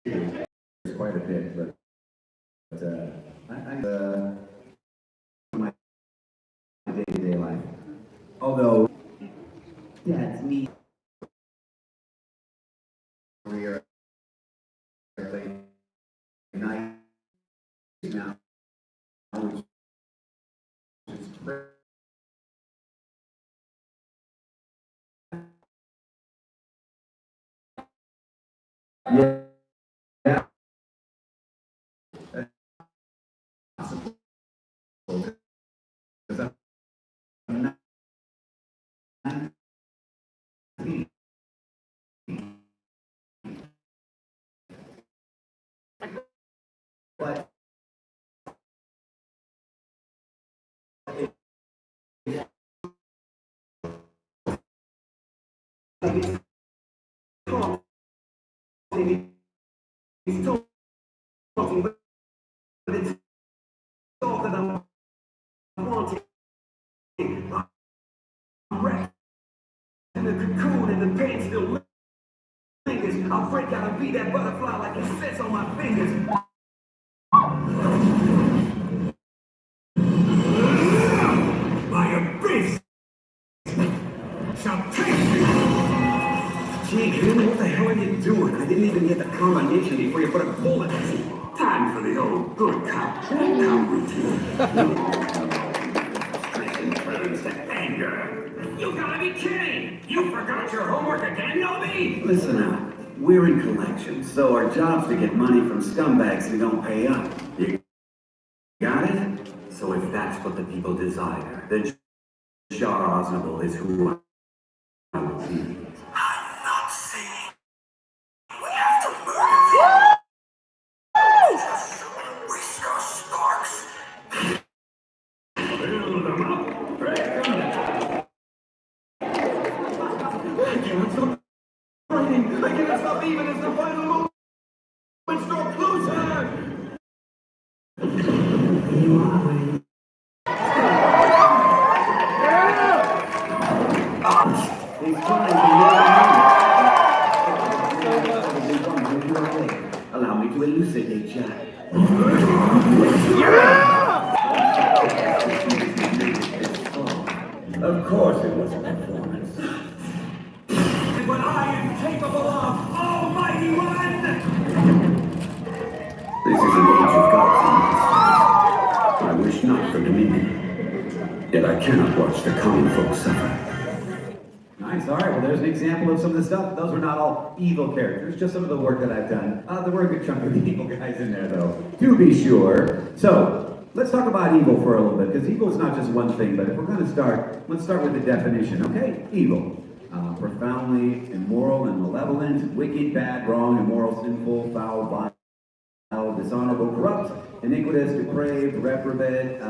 quite a bit, but my day-to-day life. Although, yeah, it's me. Career, late night now, which is great. Yeah, yeah. That's possible. Because I'm not, but he's talking, but it's all that I'm wanting. I'm wrecked in the cocoon and the pain still lingers. I'll break out and be that butterfly like it says on my fingers. My abyss shall take you. Gee, man, what the hell are you doing? I didn't even get the combination before you put a bullet in me. Time for the old good cop, bad cop routine. Frustration turns to anger. You gotta be kidding! You forgot your homework again, Nobi? Listen out. We're in collections, so our job's to get money from scumbags who don't pay up. You got it? So if that's what the people desire, then Shah Aznable is who I will be. I'm not saying we have to murder him. Just whisk our sparks. Build them up, break them down. I cannot stop writing. I cannot stop even as the final moments draw closer. You are waiting. He's trying to allow me to elucidate you. Of course it was a performance. And what I am capable of, Almighty One! This is an age of gods. I wish not for dominion. Yet I cannot watch the common folk suffer. Nice, all right, well there's an example of some of the stuff. Those were not all evil characters, just some of the work that I've done. There were a good chunk of evil guys in there though, to be sure. So, let's talk about evil for a little bit, because evil is not just one thing, but if we're going to start, let's start with the definition, okay? Evil. Profoundly immoral and malevolent, wicked, bad, wrong, immoral, sinful, foul, vile, dishonorable, corrupt, iniquitous, depraved, reprobate,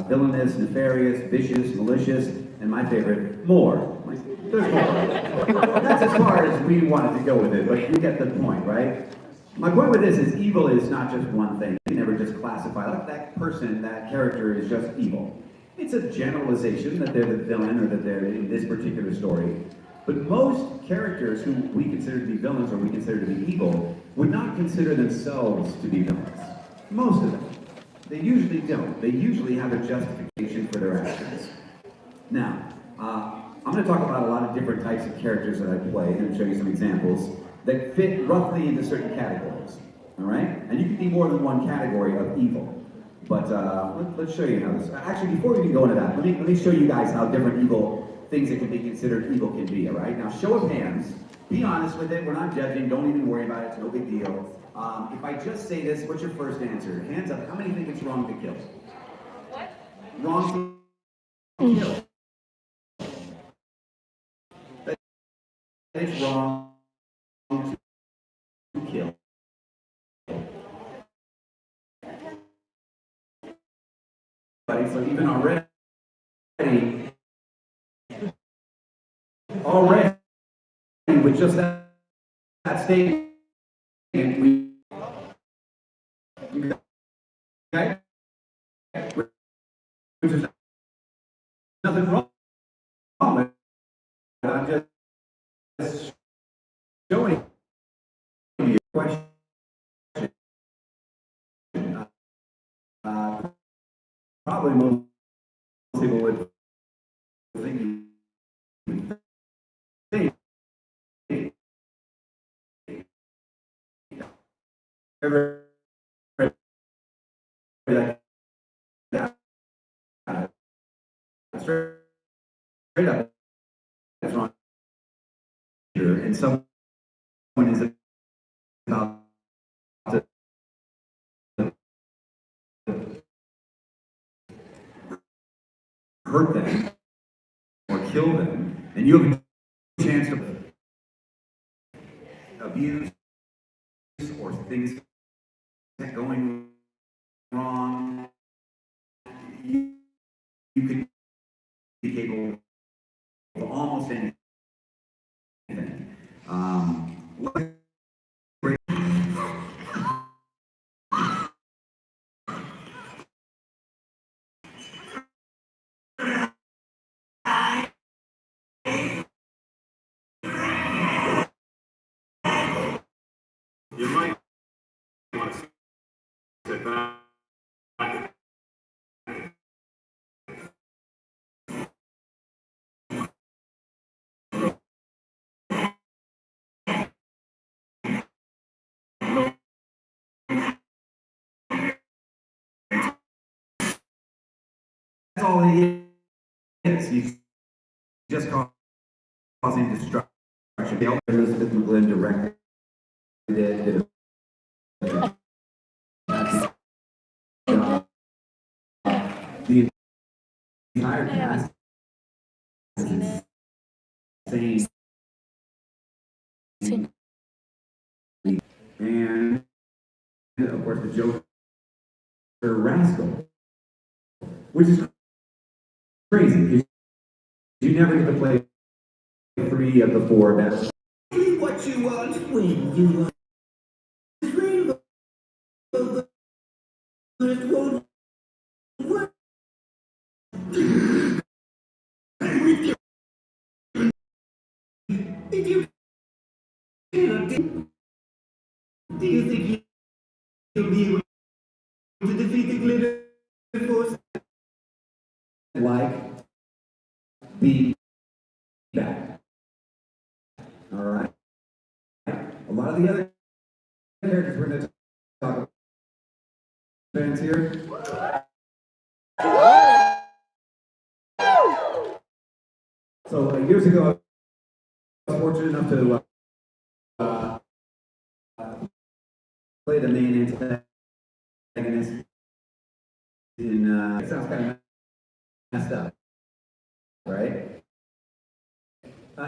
villainous, nefarious, vicious, malicious, and my favorite, more. There's more. That's as far as we wanted to go with it, but you get the point, right? My point with this is evil is not just one thing. You can never just classify, like that person, that character is just evil. It's a generalization that they're the villain or that they're in this particular story. But most characters who we consider to be villains or we consider to be evil would not consider themselves to be villains. Most of them. They usually don't. They usually have a justification for their actions. Now, I'm going to talk about a lot of different types of characters that I play and show you some examples that fit roughly into certain categories. All right? And you can be more than one category of evil. But let's show you how this. Actually, before we even go into that, let me show you guys how different evil things that can be considered evil can be. All right? Now, show of hands. Be honest with it. We're not judging. Don't even worry about it. It's no big deal. If I just say this, what's your first answer? Hands up. How many think it's wrong to kill? What? Wrong to kill. It's wrong to kill. So even already, with just that statement, okay? Which is nothing wrong with it. I'm just showing you question. Probably most people would think you would think every like that straight up is wrong, and someone is about to hurt them or kill them, and you have a chance to abuse or things going wrong, you could be capable of almost anything. What a great- You might want to sit back. That's all it is. He's just causing destruction. Elizabeth McGlynn directed it. The entire cast is insane. And of course, the Joker rascal, which is crazy because you never get to play 3 of the 4 best. What you want when you want. It won't work. If you cannot do you think you'll be able to defeat the glitter force? Like be back. All right. A lot of the other characters we're going to talk about fans here. So years ago, I was fortunate enough to play the main antagonist in. It sounds kind of messed up, right?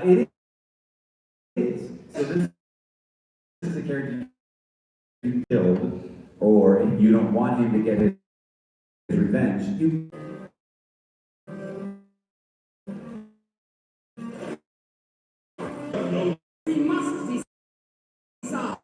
It is. So this is a character you killed, or you don't want him to get his revenge. He must be solved.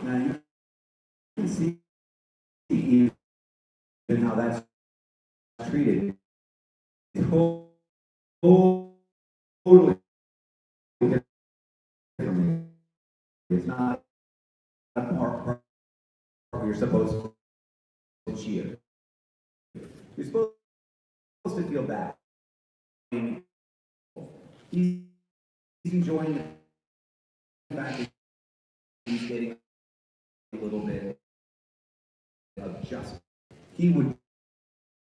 Now you can see even how that's treated. Totally different. It's not a part you're supposed to cheer. You're supposed to feel bad. He's enjoying the fact that he's getting a little bit of justice. He would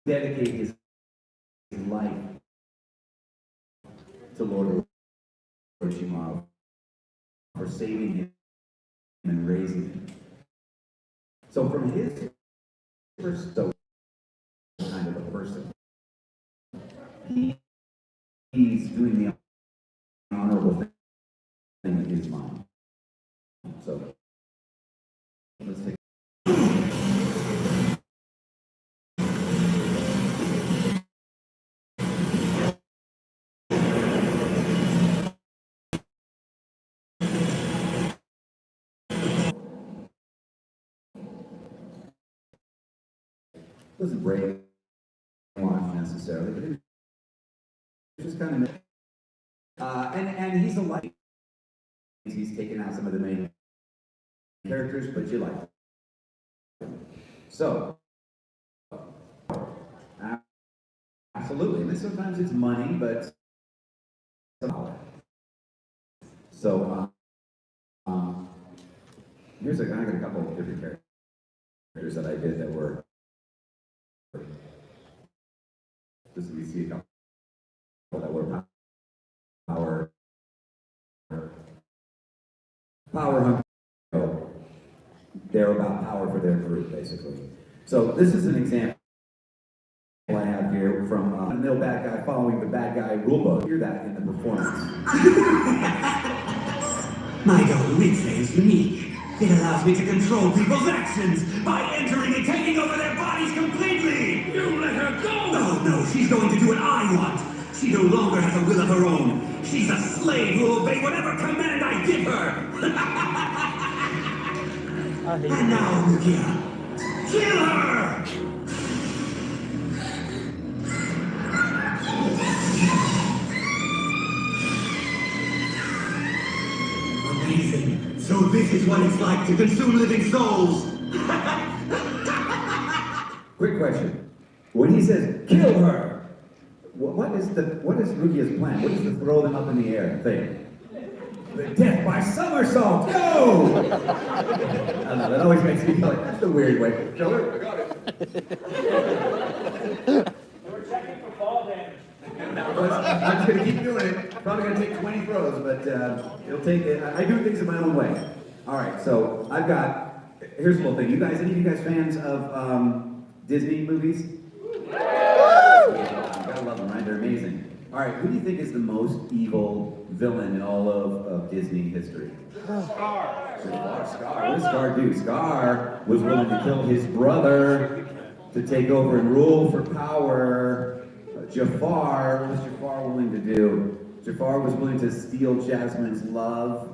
dedicate his life to Lord Orochimaru for saving him and raising him. So from his perspective, kind of a person, he's doing the honorable thing in his mind. So let's take Wasn't brainwashed necessarily, but it was just kind of. And he's a light. He's taken out some of the main characters, but you like him. So, absolutely. And sometimes it's money, but so I got a couple of different characters that I did that were. Just so we see a couple that were power hungry. They're about power for their group, basically. So this is an example I have here from the middle bad guy following the bad guy rulebook. Hear that in the performance. My golden replay is unique. It allows me to control people's actions by entering and taking over their bodies completely. You let her go! Oh no, she's going to do what I want. She no longer has a will of her own. She's a slave who will obey whatever command I give her. And now, Rukia, kill her! Amazing. So this is what it's like to consume living souls. Quick question. When he says, kill her, what is Rukia's plan? What is the throw them up in the air thing? The death by somersault! Go! I don't know, that always makes me feel like, that's the weird way. Kill her? I got it. We're checking for fall damage. I'm just going to keep doing it. Probably going to take 20 throws, but it'll take it. I do things in my own way. All right, so I've got, here's a little thing. Any of you guys fans of Disney movies? You gotta love them, right? They're amazing. All right, who do you think is the most evil villain in all of Disney history? Scar. Scar. What did Scar do? Scar was willing to kill his brother to take over and rule for power. Jafar, what was Jafar willing to do? Jafar was willing to steal Jasmine's love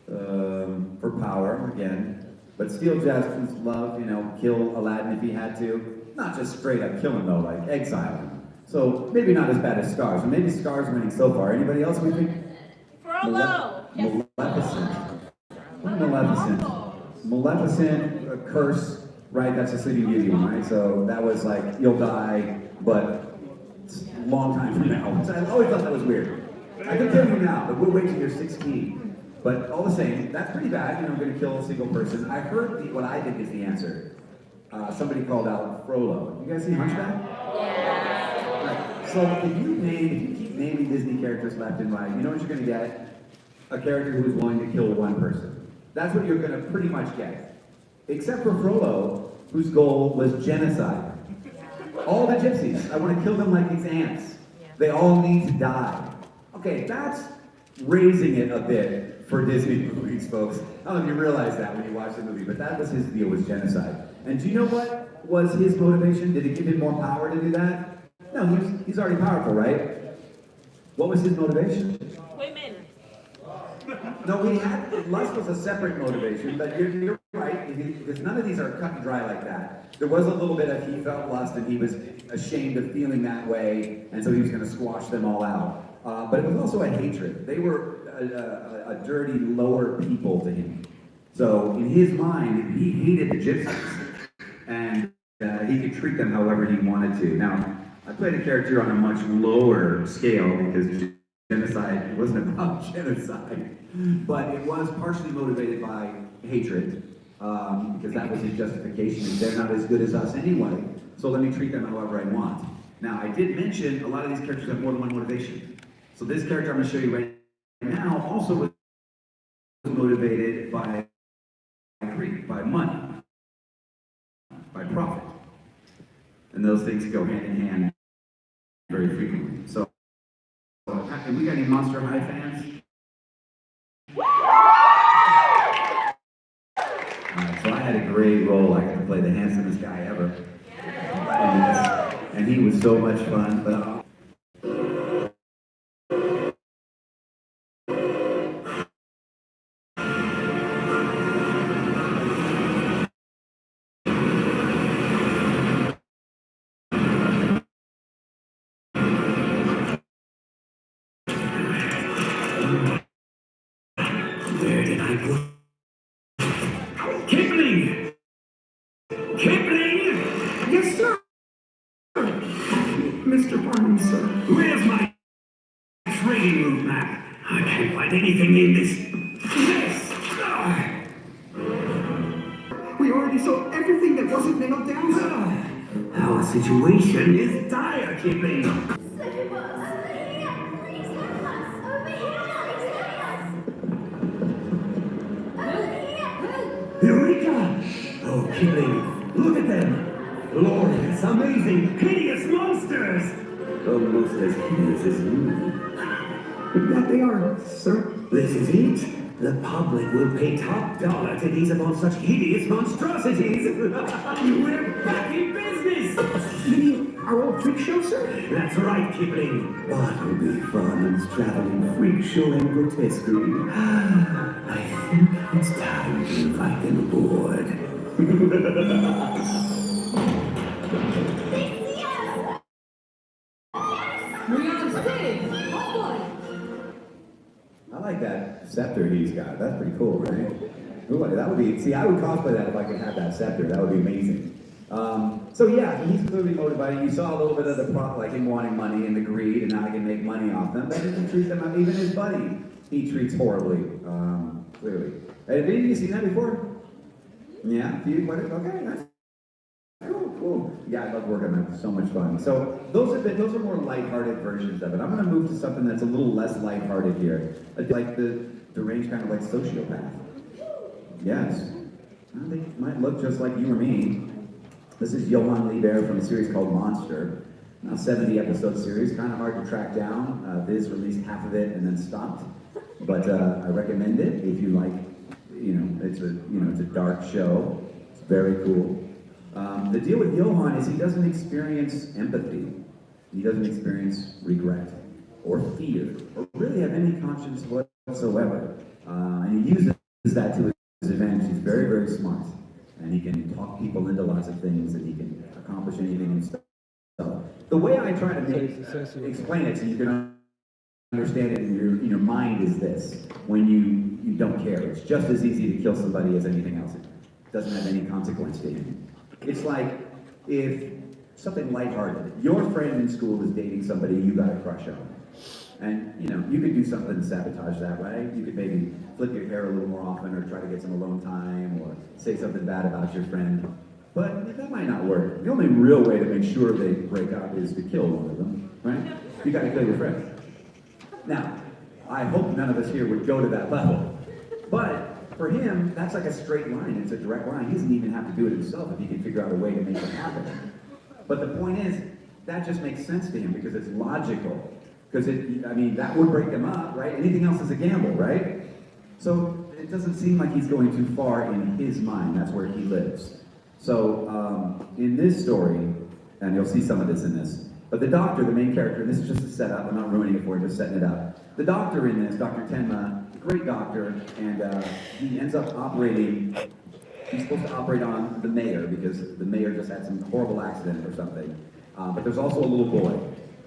for power, again. But steal Jasmine's love, kill Aladdin if he had to. Not just straight up kill him though, like exile him. So maybe not as bad as Scar. So maybe Scar's winning so far. Anybody else we think? Frollo! Maleficent. What Maleficent? Maleficent, a curse, right? That's a Sleeping Beauty one, right? So that was like, you'll die, but a long time from now. So I always thought that was weird. I can kill you now, but we'll wait till you're 16. But all the same, that's pretty bad. I'm going to kill a single person. I heard what I think is the answer. Somebody called out Frollo. You guys see Hunchback? Yeah. Right. So if you keep naming Disney characters left and right, you know what you're going to get? A character who is willing to kill one person. That's what you're going to pretty much get. Except for Frollo, whose goal was genocide. All the gypsies, I want to kill them like these ants. They all need to die. Okay, that's raising it a bit for Disney movies, folks. I don't know if you realize that when you watch the movie, but that was his deal, was genocide. And do you know what was his motivation? Did it give him more power to do that? No, he's already powerful, right? What was his motivation? Women. No, lust was a separate motivation, but you're right, because none of these are cut and dry like that. There was a little bit of he felt lust and he was ashamed of feeling that way, and so he was going to squash them all out. But it was also a hatred. They were a dirty, lower people to him. So in his mind, he hated the gypsies, and he could treat them however he wanted to. Now, I played a character on a much lower scale because genocide wasn't about genocide, but it was partially motivated by hatred, because that was his justification. They're not as good as us anyway, so let me treat them however I want. Now, I did mention a lot of these characters have more than one motivation. So this character I'm going to show you right now also was motivated by greed, by money, by profit. And those things go hand in hand very frequently. So, have we got any Monster High fans? So I had a great role. I got to play the handsomest guy ever. And he was so much fun. But trading route map. I can't find anything in this. We already saw everything that wasn't nailed down. Our situation is dire, Kipling. Eureka! Oh, Kipling, look at them! Glorious, amazing, hideous monsters! Almost as hideous as you. That they are, sir. This is it. The public will pay top dollar to gaze upon such hideous monstrosities. We're back in business! You mean our old freak show, sir? That's right, Kipling. What will be fun is traveling freak show and grotesquerie. I think it's time to invite them aboard. I like that scepter he's got. That's pretty cool, right? Ooh, that would be. See, I would cosplay that if I could have that scepter. That would be amazing. So yeah, he's clearly motivated. You saw a little bit of the plot, like him wanting money and the greed, and how he can make money off them. But he doesn't treat them. Even his buddy, he treats horribly. Clearly. Have any of you seen that before? Yeah. Okay. That's cool. Yeah, I love working on that. So much fun. So those are more lighthearted versions of it. I'm going to move to something that's a little less lighthearted here, like the deranged kind of like sociopath. Yes, they might look just like you or me. This is Johann Lieber from a series called Monster. Now 70 episode series, kind of hard to track down. Viz released half of it and then stopped, but I recommend it if you like. It's a dark show. It's very cool. The deal with Johann is he doesn't experience empathy. He doesn't experience regret or fear or really have any conscience whatsoever. And he uses that to his advantage. He's very, very smart. And he can talk people into lots of things, and he can accomplish anything himself. So the way I try to explain it so you can understand it in your mind is this. When you don't care, it's just as easy to kill somebody as anything else. It doesn't have any consequence to him. It's like if something lighthearted, your friend in school is dating somebody you got a crush on. And you could do something to sabotage that, right? You could maybe flip your hair a little more often, or try to get some alone time, or say something bad about your friend. But that might not work. The only real way to make sure they break up is to kill one of them, right? You gotta kill your friend. Now, I hope none of us here would go to that level. But for him, that's like a straight line. It's a direct line. He doesn't even have to do it himself if he can figure out a way to make it happen. But the point is, that just makes sense to him because it's logical. Because that would break him up, right? Anything else is a gamble, right? So it doesn't seem like he's going too far in his mind. That's where he lives. So in this story, and you'll see some of this in this, but the doctor, the main character, and this is just a setup, I'm not ruining it for you, just setting it up. The doctor in this, Dr. Tenma, great doctor, and he ends up operating, he's supposed to operate on the mayor because the mayor just had some horrible accident or something. But there's also a little boy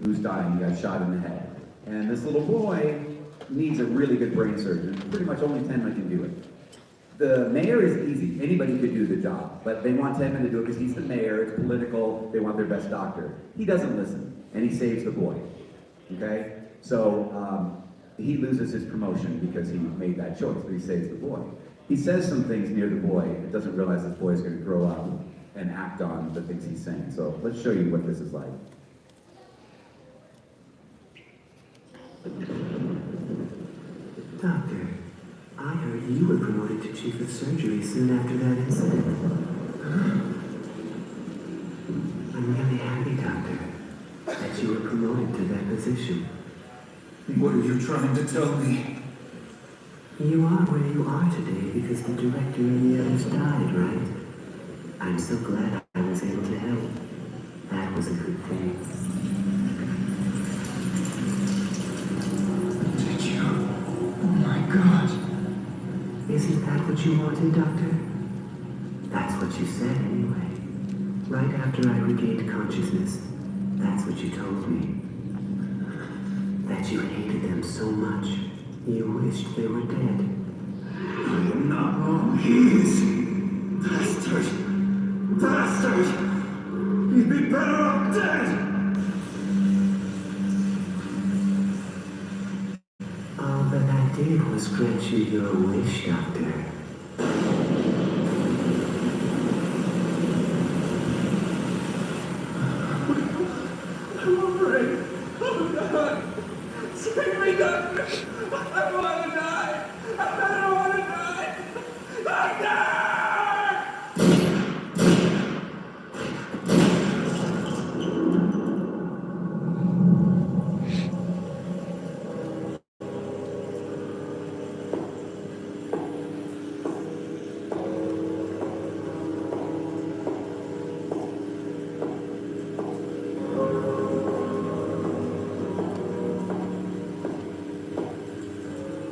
who's dying. He got shot in the head. And this little boy needs a really good brain surgeon. Pretty much only Tenma can do it. The mayor is easy. Anybody could do the job. But they want Tenma to do it because he's the mayor. It's political. They want their best doctor. He doesn't listen. And he saves the boy. Okay? So he loses his promotion because he made that choice. But he saves the boy. He says some things near the boy. It doesn't realize this boy is going to grow up and act on the things he's saying. So let's show you what this is like. Doctor, I heard you were promoted to chief of surgery soon after that incident. I'm really happy, Doctor, that you were promoted to that position. What are you trying to tell me? You are where you are today because the director and the others died, right? I'm so glad I was able to help. That was a good thing. God. Isn't that what you wanted, Doctor? That's what you said, anyway. Right after I regained consciousness, that's what you told me. That you hated them so much, you wished they were dead. I am not wrong. He is. Bastard. Bastard. He'd be better off dead. did was grant you your wish, Doctor. I'm afraid. Oh, God. Save me, Doctor. I want to die. I don't want to die. Doctor!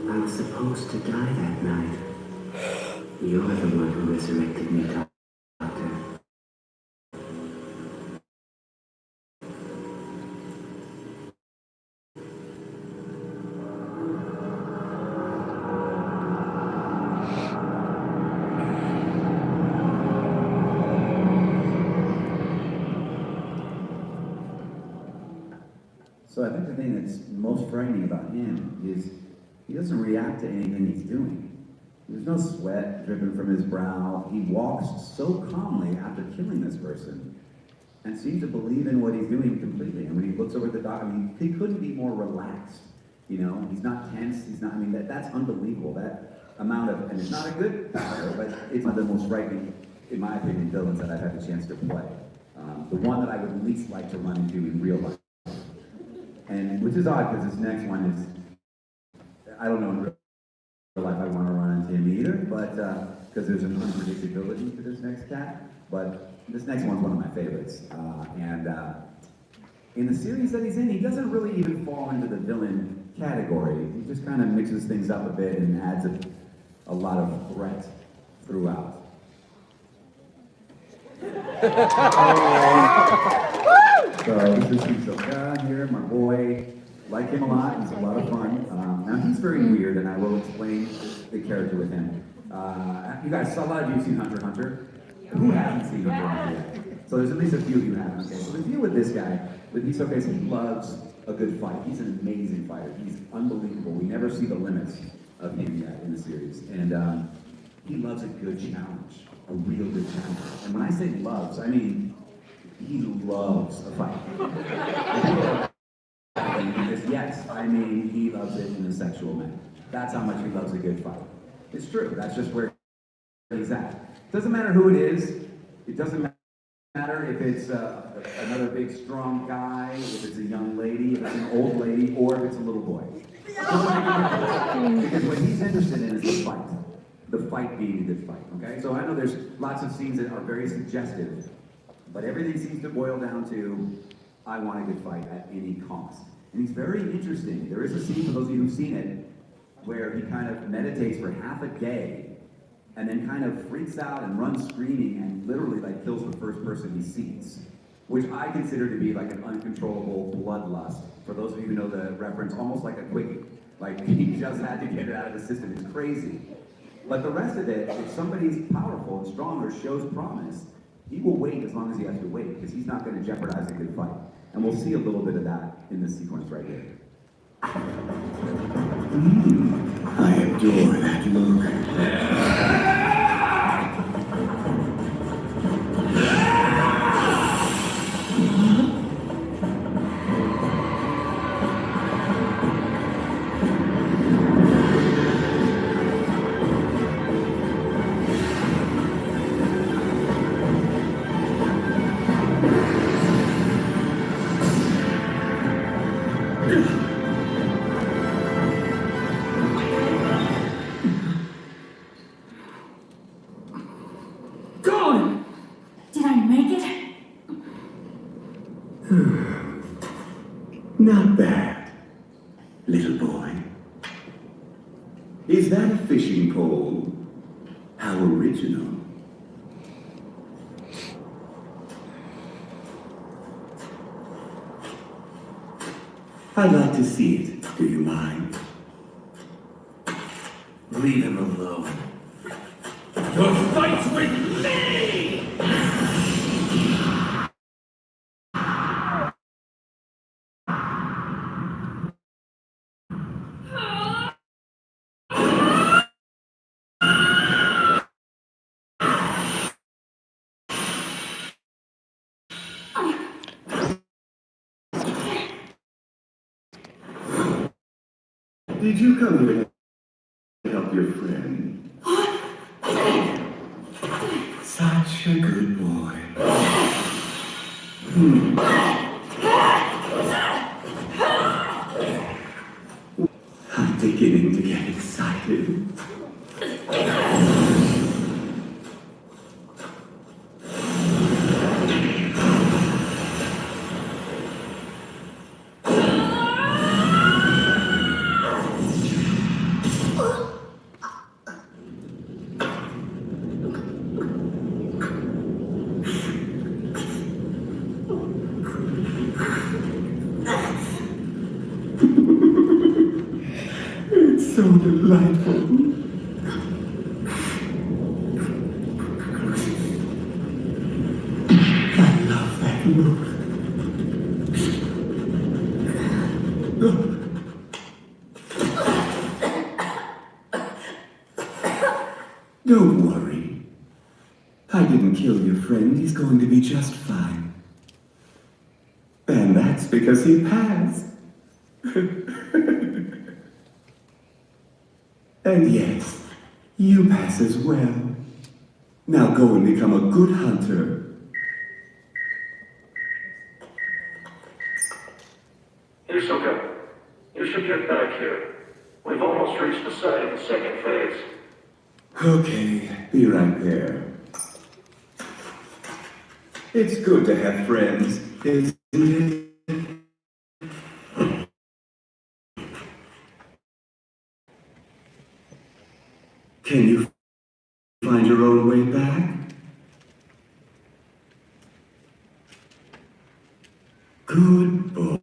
I was supposed to die that night. You're the one who resurrected me, Doctor. So I think the thing that's most frightening about him is he doesn't react to anything he's doing. There's no sweat dripping from his brow. He walks so calmly after killing this person and seems to believe in what he's doing completely. And when he looks over at the doc, I mean, he couldn't be more relaxed. You know, he's not tense. He's not, I mean, that's unbelievable. That amount of, and it's not a good power, but it's one of the most frightening, in my opinion, villains that I've had the chance to play. The one that I would least like to run into in real life. And which is odd because this next one is, I don't know in real life I want to run into him either, but because there's an unpredictability to this next cat. But this next one's one of my favorites. In the series that he's in, he doesn't really even fall into the villain category. He just kind of mixes things up a bit and adds a lot of threat throughout. So this is Silverstien here, my boy. Like him a lot, he's a lot of fun. Now he's very weird, and I will explain the character with him. You guys, a lot of you have seen Hunter x Hunter. Who hasn't seen Hunter x Hunter yet? So there's at least a few of you who haven't. Okay, so the deal with this guy, he's okay, so he loves a good fight. He's an amazing fighter. He's unbelievable. We never see the limits of him yet in the series. And he loves a good challenge, a real good challenge. And when I say loves, I mean he loves a fight. Because yes, I mean he loves it in a sexual manner. That's how much he loves a good fight. It's true. That's just where he's at. Doesn't matter who it is. It doesn't matter if it's another big strong guy, if it's a young lady, if it's an old lady, or if it's a little boy. Because what he's interested in is the fight. The fight being a good fight. Okay. So I know there's lots of scenes that are very suggestive, but everything seems to boil down to I want a good fight at any cost. And he's very interesting. There is a scene, for those of you who've seen it, where he kind of meditates for half a day and then kind of freaks out and runs screaming and literally like kills the first person he sees, which I consider to be like an uncontrollable bloodlust. For those of you who know the reference, almost like a quickie. Like he just had to get it out of the system. It's crazy. But the rest of it, if somebody's powerful and strong or shows promise, he will wait as long as he has to wait because he's not going to jeopardize a good fight. And we'll see a little bit of that in this sequence right here. I adore that look. Gone! Did I make it? Not bad, little boy. Is that a fishing pole? How original. I'd like to see it. Do you mind? Leave him alone. Your fight's with me! Did you come here to help your friend? Such a good boy. I'm beginning to get excited. It's so delightful. I love that look. Don't worry. I didn't kill your friend. He's going to be just fine. And that's because he passed. And yes, you pass as well. Now go and become a good hunter. Yusuke, you should get back here. We've almost reached the site of the second phase. Okay, be right there. It's good to have friends, isn't it? Can you find your own way back? Good boy.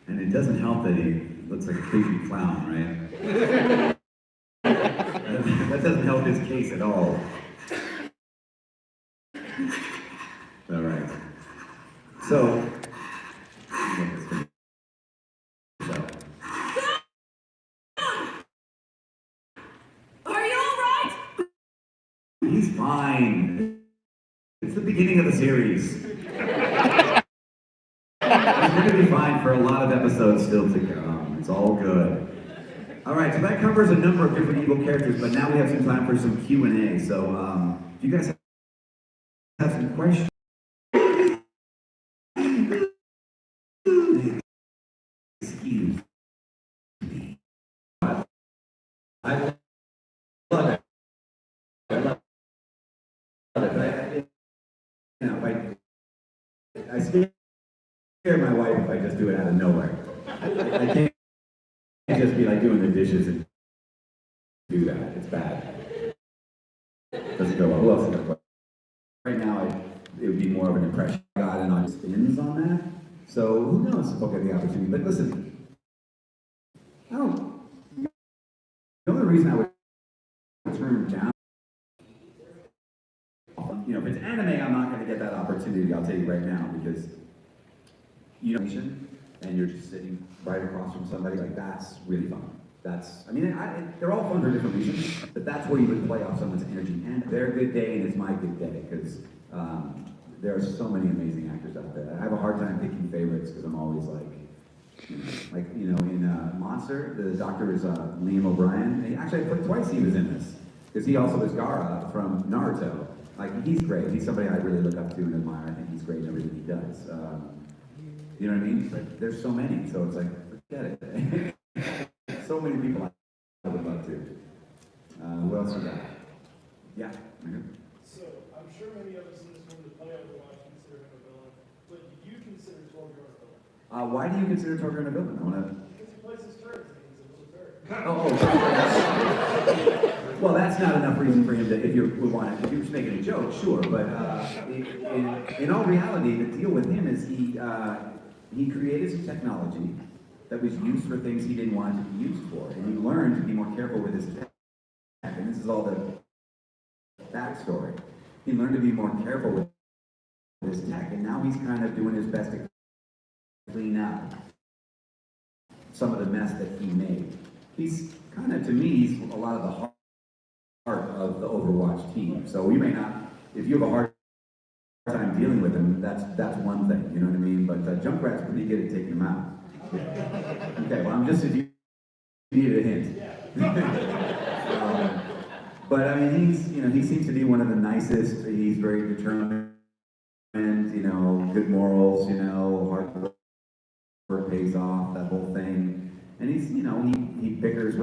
And it doesn't help that he looks like a creepy clown, right? That doesn't help his case at all. All right. So, Are you all right? he's fine. It's the beginning of the series. He's going to be fine for a lot of episodes still to come. It's all good. All right, so that covers a number of different evil characters, but now we have some time for some Q&A. So, if you guys have some questions. Excuse me. I love it. I love it. You know, I scare my wife if I just do it out of nowhere. I can't just be like doing the dishes and do that. It's bad. It doesn't go well. Who else is going to play? Right now, it would be more of an impression. I got in on spins on that. So who knows if I'll get the opportunity. But listen, I don't. The only reason I would turn down, you know, if it's anime, I'm not going to get that opportunity. I'll tell you right now, because you know, and you're just sitting right across from somebody, like that's really fun. That's, I mean, they're all fun for different reasons, but that's where you would play off someone's energy. And their good day, and it's my good day, because there are so many amazing actors out there. I have a hard time picking favorites because I'm always like, in Monster, the doctor is Liam O'Brien. And actually, I put twice he was in this, because he also is Gaara from Naruto. Like, he's great. He's somebody I really look up to and admire. I think he's great in everything he does. You know what I mean? But there's so many, so it's like, forget it. So many people I would love to. Who else you got? Yeah. So, I'm sure many of us in this room that play Overwatch consider him a villain, but do you consider Torbjorn a villain? Why do you consider Torbjorn a villain? I want to. Because he plays his turrets and he's a little turret. Well, that's not enough reason for him to, if you're just making a joke, sure. But in all reality, the deal with him is he created some technology that was used for things he didn't want it to be used for. And he learned to be more careful with his tech. And this is all the backstory. He learned to be more careful with his tech. And now he's kind of doing his best to clean up some of the mess that he made. He's kind of, to me, he's a lot of the heart of the Overwatch team. So we may not, if you have a hard time dealing with him, that's one thing, you know what I mean? But Junkrat's pretty good at taking him out. Okay, well, I'm just, if you needed a hint. But I mean, he seems to be one of the nicest. He's very determined, good morals, hard work pays off, that whole thing. And he's, he bickers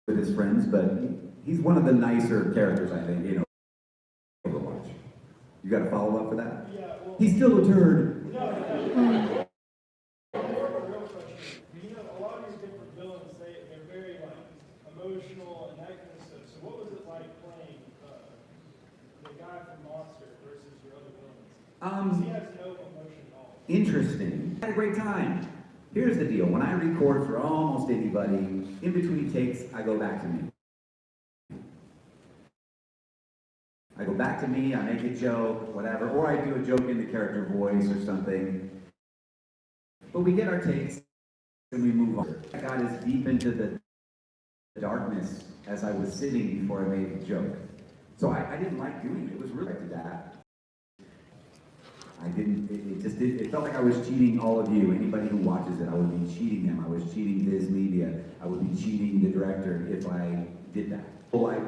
with his friends, but he's one of the nicer characters, I think, to watch. You got a follow up for that? Yeah, well, He's still a turd. no. A real question. A lot of these different villains, they're very emotional and that kind of stuff. So what was it like playing the guy from Monster versus your other villains? He has no emotion at all. Interesting. I had a great time. Here's the deal. When I record for almost anybody, in between takes, I go back to me. I go back to me, I make a joke, whatever, or I do a joke in the character voice or something. But we get our takes and we move on. I got as deep into the darkness as I was sitting before I made the joke. So I didn't like doing it. It was really like that. I didn't, it felt like I was cheating all of you. Anybody who watches it, I would be cheating them. I was cheating Viz Media. I would be cheating the director if I did that. Well, if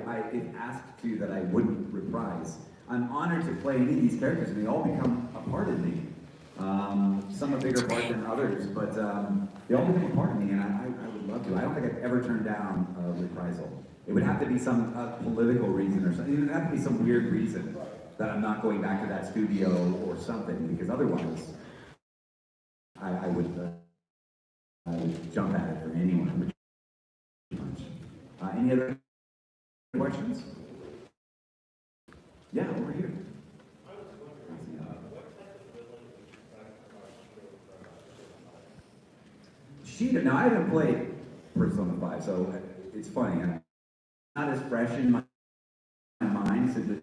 asked to that I wouldn't reprise. I'm honored to play any of these characters, and they all become a part of me. Some a bigger part than others, but they all become a part of me, and I would love to. I don't think I've ever turned down a reprisal. It would have to be some political reason or something. It would have to be some weird reason that I'm not going back to that studio or something, because otherwise, I would jump at it for anyone. Any other questions? Yeah, over here. Now I haven't played Persona 5, so it's funny. I'm not as fresh in my mind simply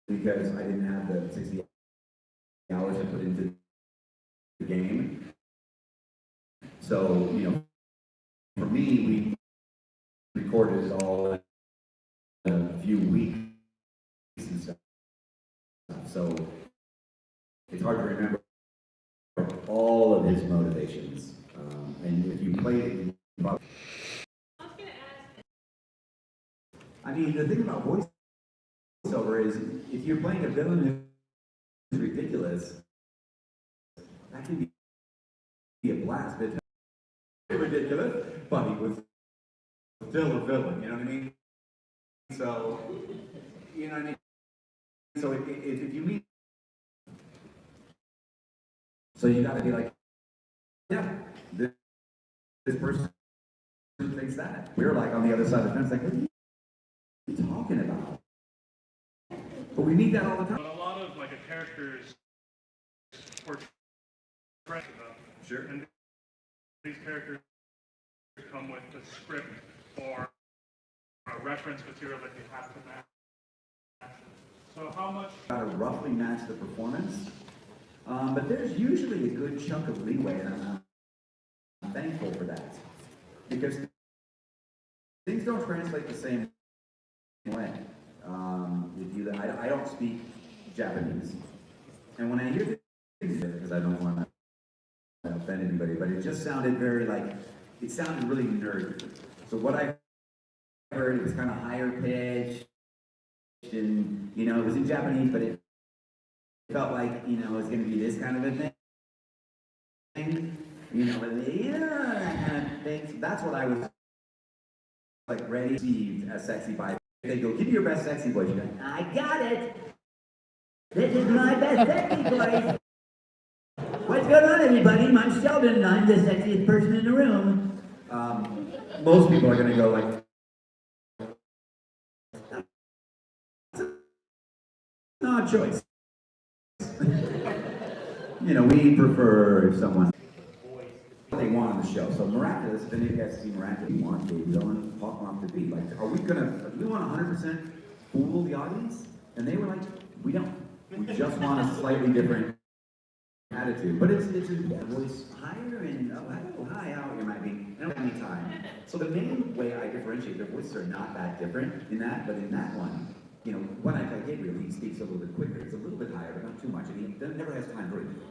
because I didn't have the 60 hours I put into the game. So, for me, we recorded it all in a few weeks and stuff. So it's hard to remember all of his motivations. And if you played it, you probably... I mean, the thing about voiceover is, if you're playing a villain who's ridiculous, that can be a blast. It's ridiculous, but he was still a villain, you know what I mean? So, you know what I mean? So if you meet... So you gotta be like, yeah, this person thinks that. We're like on the other side of the fence, like, what are you talking about? But we need that all the time. But a lot of a character's portrait about. Sure. And these characters come with a script or a reference material that you have to match. So how much? Gotta roughly match the performance. But there's usually a good chunk of leeway, and I'm thankful for that. Because things don't translate the same way. I don't speak Japanese. And when I hear things, because I don't want to offend anybody, but it just sounded very it sounded really nerdy. So what I heard, it was kind of higher pitched, and, it was in Japanese, but it felt like, it was going to be this kind of a thing. That kind of thing. So that's what I was ready to receive as sexy by. They go, give me your best sexy voice. You go, I got it. This is my best sexy voice. What's going on, everybody? I'm Sheldon, and I'm the sexiest person in the room. Most people are going to go not a choice. We prefer someone they want on the show. So Miraculous, if any of you guys see Miraculous, we want Dave Dillon, Pop off the beat. Do we want 100% fool the audience? And they were like, we don't. We just want a slightly different attitude. But it's a voice higher and hi, how you might be. I don't have any time. So the main way I differentiate, their voices are not that different in that, but in that one, when I play Gabriel, he speaks a little bit quicker. It's a little bit higher. never has time for anything.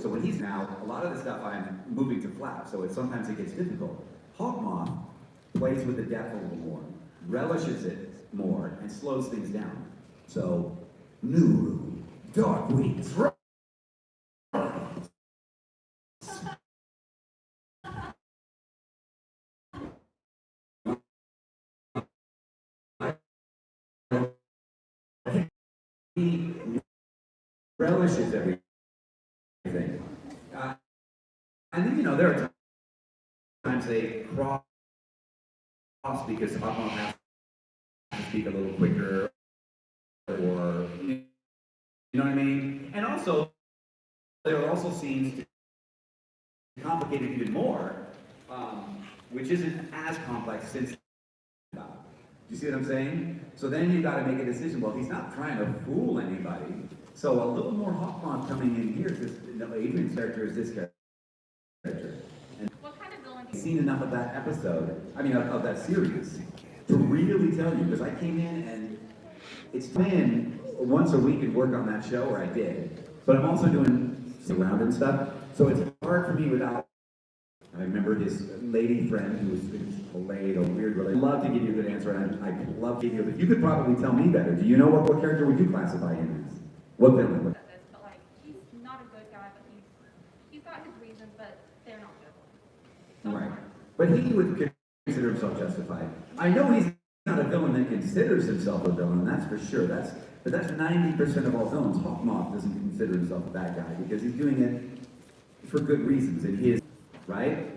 So when he's now, a lot of the stuff I'm moving to flap, so sometimes it gets difficult. Hawkmoth plays with the depth a little more, relishes it more, and slows things down. So, Nuru, Dark Weeks, he relishes everything. And then, there are times they cross because Hawkmoth has to speak a little quicker, or, you know what I mean? And also, there are also scenes to complicate it even more, which isn't as complex since. Do you see what I'm saying? So then you've got to make a decision. Well, he's not trying to fool anybody. So a little more Hawkmoth coming in here, because Adrian's character is this character. And What kind of villain? I've seen enough of that episode, of that series, to really tell you, because I came in and it's been once a week and work on that show, or I did, but I'm also doing around and stuff, so it's hard for me without. I remember his lady friend who was played a weird relationship. I'd love to give you a good answer, and I'd love to give you, but you could probably tell me better. Do you know what character would you classify him as? What villain? But like, he's not a good guy, but he's got his reasons, but they're not good. Right. But he would consider himself justified. I know he's not a villain that considers himself a villain, that's for sure. But that's 90% of all villains. Hawkmoth doesn't consider himself a bad guy because he's doing it for good reasons in his, right?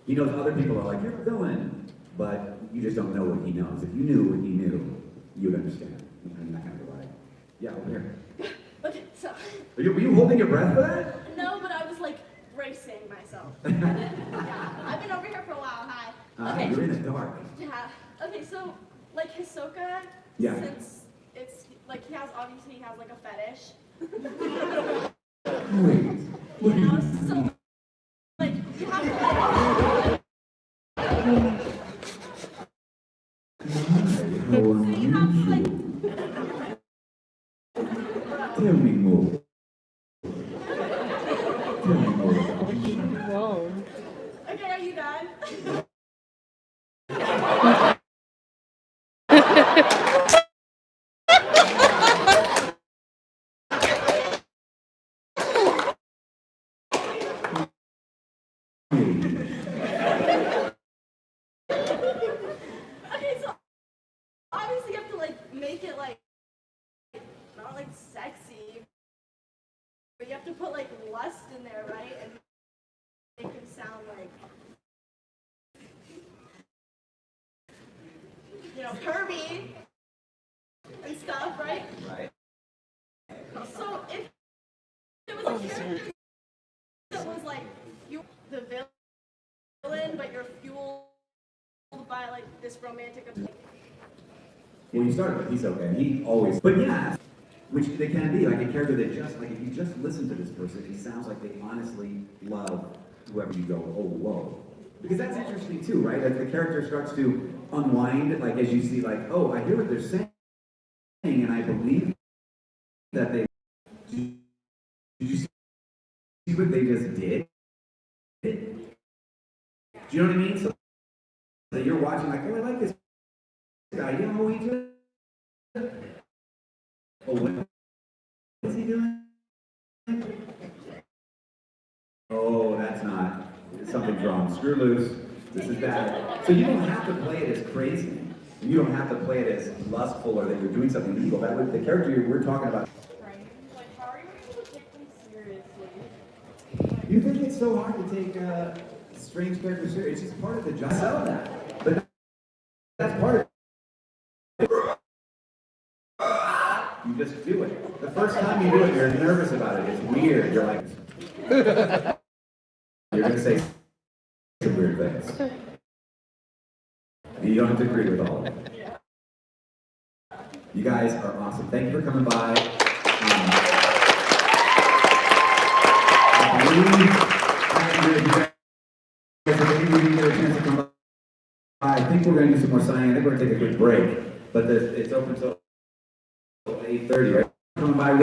He knows other people are like, you're a villain, but you just don't know what he knows. If you knew what he knew, you'd understand. I'm not gonna lie. Yeah, over here. Okay, so. Were you holding your breath for that? No, but I was like bracing myself. Yeah, I've been over here for a while. Hi. Okay. You're in the dark. Yeah. Okay, so like Hisoka, Yeah. since it's like he has like a fetish. Wait. You know, so like you have to like. So you have to like. Tell me more. Tell me more about you. Whoa. Okay, are you done? Okay, so obviously you have to like make it like not like sexy, but you have to put like lust in there, right? And make him sound like, you know, Kirby and stuff, right? Right. So if it was a character that was like you, the villain, but you're fueled by like this romantic. Well, you started with Hisoka, and he always, but yeah, which they can be, like a character that just, like if you just listen to this person, he sounds like they honestly love whoever you go, oh, whoa. Because that's interesting too, right? As the character starts to unwind, like as you see, like, oh, I hear what they're saying, and I believe that they, did you see what they just did? Do you know what I mean? So that you're watching, like, oh, I like this guy, you know what he did? Oh, what is he doing? Oh, that's not, something's wrong. Screw loose. This is bad. So you don't have to play it as crazy. You don't have to play it as lustful or that you're doing something evil. That would, the character we're talking about. Right? Like, how are you able to take them seriously? You think it's so hard to take strange characters serious? It's just part of the job. I know that. But that's part of it. You just do it. The first time you do it, you're nervous about it. It's weird. You're like, you're going to say some weird things. And you don't have to agree with all of it. You guys are awesome. Thank you for coming by. I think we're going to do some more signing. I think we're going to take a quick break. But it's open until 8:30, right? Coming by.